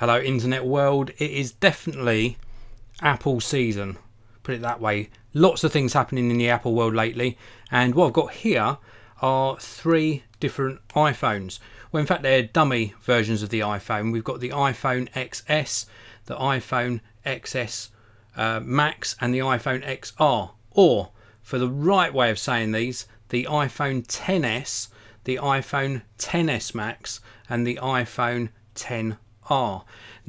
Hello internet world, it is definitely Apple season, put it that way. Lots of things happening in the Apple world lately, and what I've got here are three different iPhones. Well, in fact they're dummy versions of the iPhone. We've got the iPhone XS, the iPhone XS Max and the iPhone XR, or for the right way of saying these, the iPhone XS, the iPhone XS Max and the iPhone XR.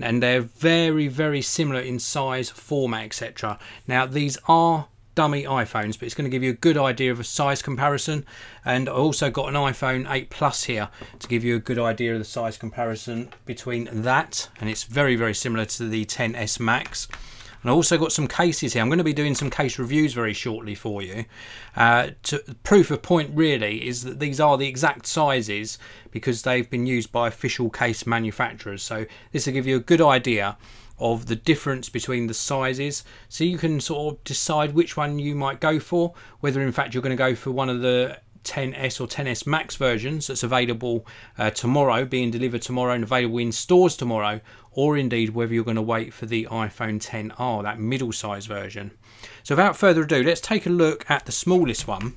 And they're very similar in size, format, etc. Now these are dummy iPhones, but it's going to give you a good idea of a size comparison. And I also got an iPhone 8 Plus here to give you a good idea of the size comparison between that, and it's very similar to the XS Max. And I also got some cases here. I'm going to be doing some case reviews very shortly for you. Proof of point really is that these are the exact sizes because they've been used by official case manufacturers. So this will give you a good idea of the difference between the sizes, so you can sort of decide which one you might go for, whether in fact you're going to go for one of the XS or XS Max versions that's available tomorrow, being delivered tomorrow and available in stores tomorrow, or indeed whether you're going to wait for the iPhone XR, that middle size version. So without further ado, let's take a look at the smallest one.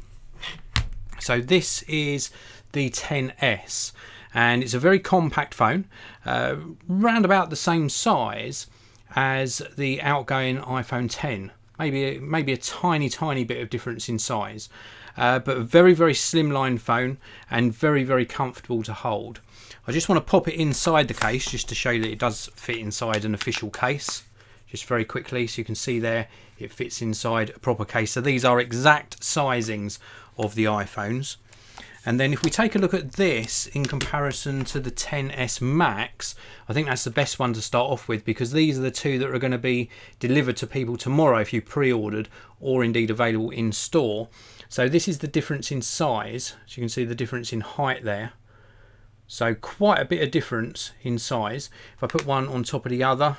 So this is the XS, and it's a very compact phone, round about the same size as the outgoing iPhone X. Maybe a tiny bit of difference in size, but a very slimline phone and very comfortable to hold. I just want to pop it inside the case just to show you that it does fit inside an official case, just very quickly, so you can see there it fits inside a proper case. So these are exact sizings of the iPhones. And then if we take a look at this in comparison to the XS Max, I think that's the best one to start off with, because these are the two that are going to be delivered to people tomorrow if you pre-ordered, or indeed available in store. So this is the difference in size, so you can see the difference in height there. So quite a bit of difference in size. If I put one on top of the other,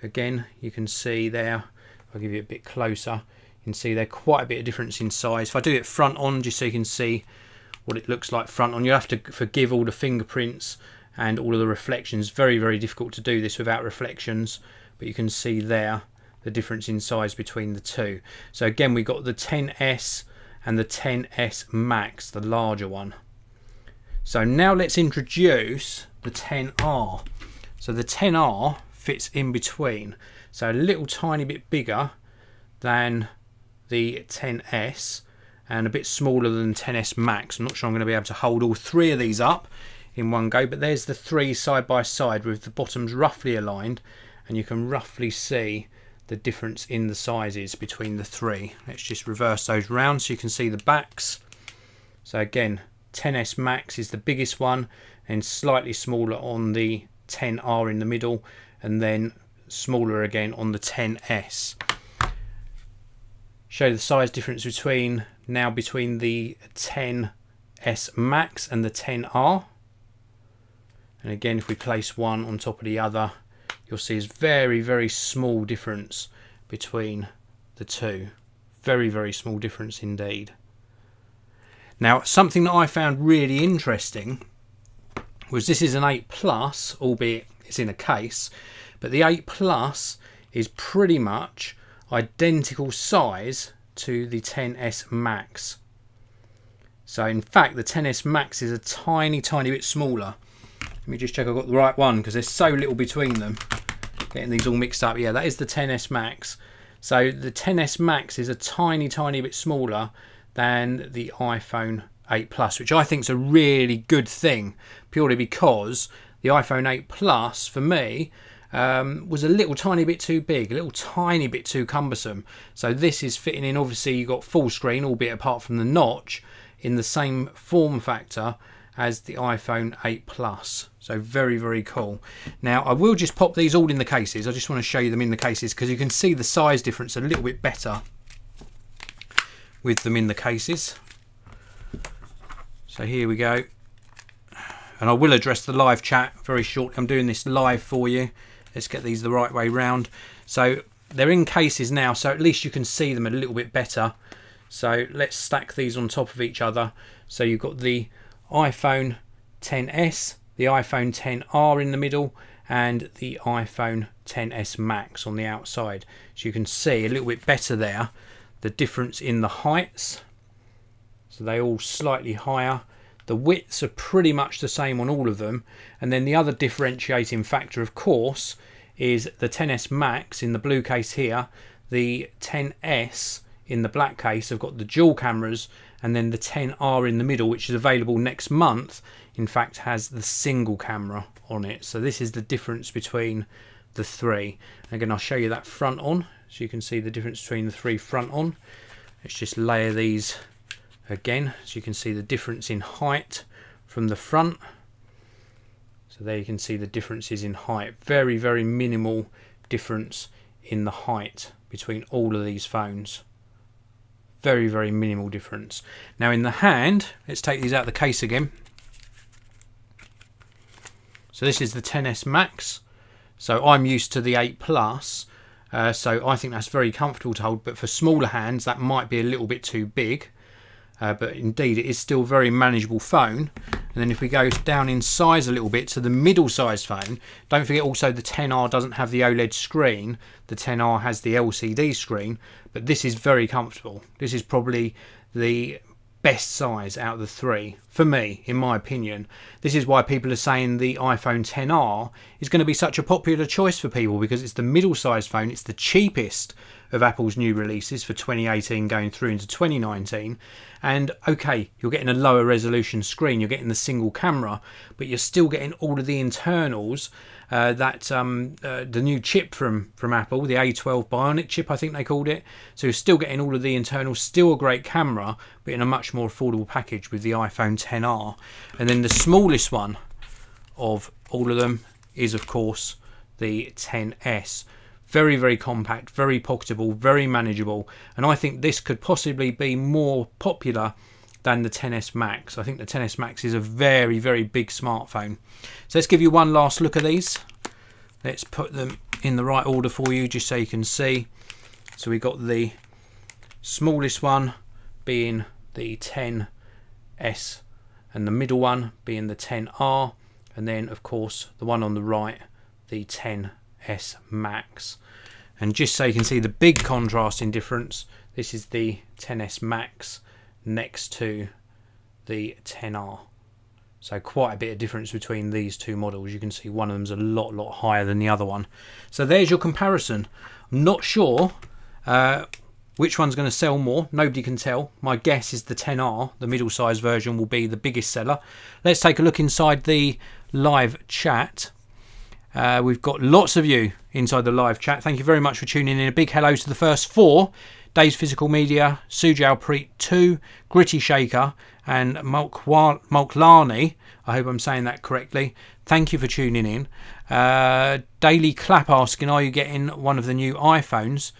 again you can see there, I'll give you a bit closer, you can see there quite a bit of difference in size. If I do it front on, just so you can see what it looks like front on, you have to forgive all the fingerprints and all of the reflections. Very difficult to do this without reflections, but you can see there the difference in size between the two. So again, we got the XS and the XS Max, the larger one. So now let's introduce the XR. So the XR fits in between, so a little tiny bit bigger than the XS and a bit smaller than XS Max. I'm not sure I'm going to be able to hold all three of these up in one go, but there's the three side by side with the bottoms roughly aligned, and you can roughly see the difference in the sizes between the three. Let's just reverse those round so you can see the backs. So again, XS Max is the biggest one, and slightly smaller on the XR in the middle, and then smaller again on the XS. Show the size difference between the XS Max and the XR. And again, if we place one on top of the other, you'll see it's very small difference between the two. Very small difference indeed. Now, something that I found really interesting was this is an 8 Plus, albeit it's in a case, but the 8 Plus is pretty much identical size to the XS Max. So in fact the XS Max is a tiny bit smaller. Let me just check I've got the right one, because there's so little between them. Getting these all mixed up. Yeah, that is the XS Max. So the XS Max is a tiny bit smaller than the iPhone 8 Plus, which I think is a really good thing, purely because the iPhone 8 Plus for me was a little tiny bit too big, a little tiny bit too cumbersome. So this is fitting in. Obviously you've got full screen, albeit apart from the notch, in the same form factor as the iPhone 8 Plus. So very cool. Now I will just pop these all in the cases. I just want to show you them in the cases, because you can see the size difference a little bit better with them in the cases. So here we go, and I will address the live chat very shortly. I'm doing this live for you. Let's get these the right way round. So they're in cases now, so at least you can see them a little bit better. So let's stack these on top of each other. So you've got the iPhone XS, the iPhone XR in the middle, and the iPhone XS Max on the outside. So you can see a little bit better there the difference in the heights. So they all slightly higher. The widths are pretty much the same on all of them. And then the other differentiating factor, of course, is the XS Max in the blue case here. The XS in the black case have got the dual cameras, and then the XR in the middle, which is available next month, in fact has the single camera on it. So this is the difference between the three. And again, I'll show you that front on, so you can see the difference between the three front on. Let's just layer these again, so you can see the difference in height from the front. So there you can see the differences in height. Very, very minimal difference in the height between all of these phones. Very, very minimal difference. Now in the hand, let's take these out of the case again. So this is the XS Max. So I'm used to the 8 Plus, so I think that's very comfortable to hold, but for smaller hands that might be a little bit too big. But indeed it is still a very manageable phone. And then if we go down in size a little bit to the middle sized phone, don't forget also the XR doesn't have the OLED screen. The XR has the LCD screen, but this is very comfortable. This is probably the best size out of the three for me, in my opinion. This is why people are saying the iPhone XR is going to be such a popular choice for people, because it's the middle sized phone. It's the cheapest of Apple's new releases for 2018 going through into 2019. And okay, you're getting a lower resolution screen, you're getting the single camera, but you're still getting all of the internals. The new chip from Apple, the A12 Bionic chip, I think they called it. So you're still getting all of the internals, still a great camera, but in a much more affordable package with the iPhone XR. And then the smallest one of all of them is, of course, the XS. Very, very compact, very pocketable, very manageable. And I think this could possibly be more popular than the XS Max. I think the XS Max is a very, very big smartphone. So let's give you one last look at these. Let's put them in the right order for you, just so you can see. So we've got the smallest one being the XS, and the middle one being the XR, and then of course the one on the right, the XS Max. And just so you can see the big contrasting difference, this is the XS Max next to the XR. So quite a bit of difference between these two models. You can see one of them's a lot higher than the other one. So there's your comparison. I'm not sure which one's going to sell more. Nobody can tell. My guess is the XR, the middle size version, will be the biggest seller. Let's take a look inside the live chat. We've got lots of you inside the live chat. Thank you very much for tuning in. A big hello to the first 4. Dave's Physical Media, Sujal Preet 2, Gritty Shaker, and Mulklani. I hope I'm saying that correctly. Thank you for tuning in. Daily Clap asking, are you getting one of the new iPhones?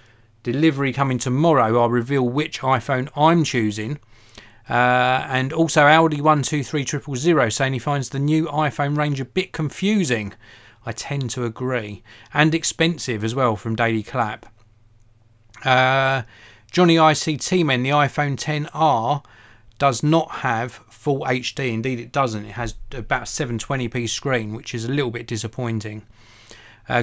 Delivery coming tomorrow. I'll reveal which iPhone I'm choosing. And also Audi123000 saying he finds the new iPhone range a bit confusing. I tend to agree. And expensive as well, from Daily Clap. Johnny ICT Men, the iPhone XR does not have full HD. Indeed it doesn't. It has about 720p screen, which is a little bit disappointing.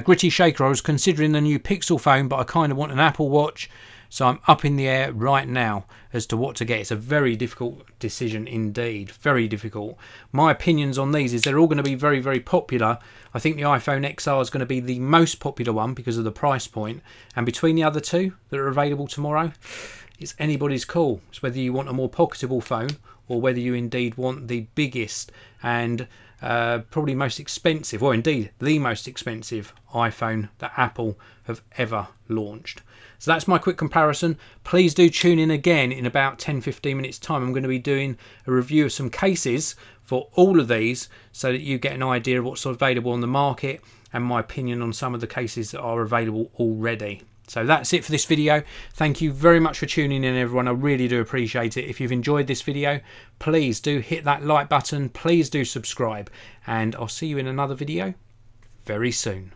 Gritty Shaker, I was considering the new Pixel phone, but I kind of want an Apple Watch, so I'm up in the air right now as to what to get. It's a very difficult decision indeed, very difficult. My opinions on these is they're all going to be very, very popular. I think the iPhone XR is going to be the most popular one because of the price point, and between the other two that are available tomorrow, it's anybody's call. It's whether you want a more pocketable phone or whether you indeed want the biggest and probably most expensive, or indeed the most expensive iPhone that Apple have ever launched. So that's my quick comparison. Please do tune in again in about 10-15 minutes time. I'm going to be doing a review of some cases for all of these so that you get an idea of what's available on the market and my opinion on some of the cases that are available already. So that's it for this video. Thank you very much for tuning in, everyone. I really do appreciate it. If you've enjoyed this video, please do hit that like button. Please do subscribe, and I'll see you in another video very soon.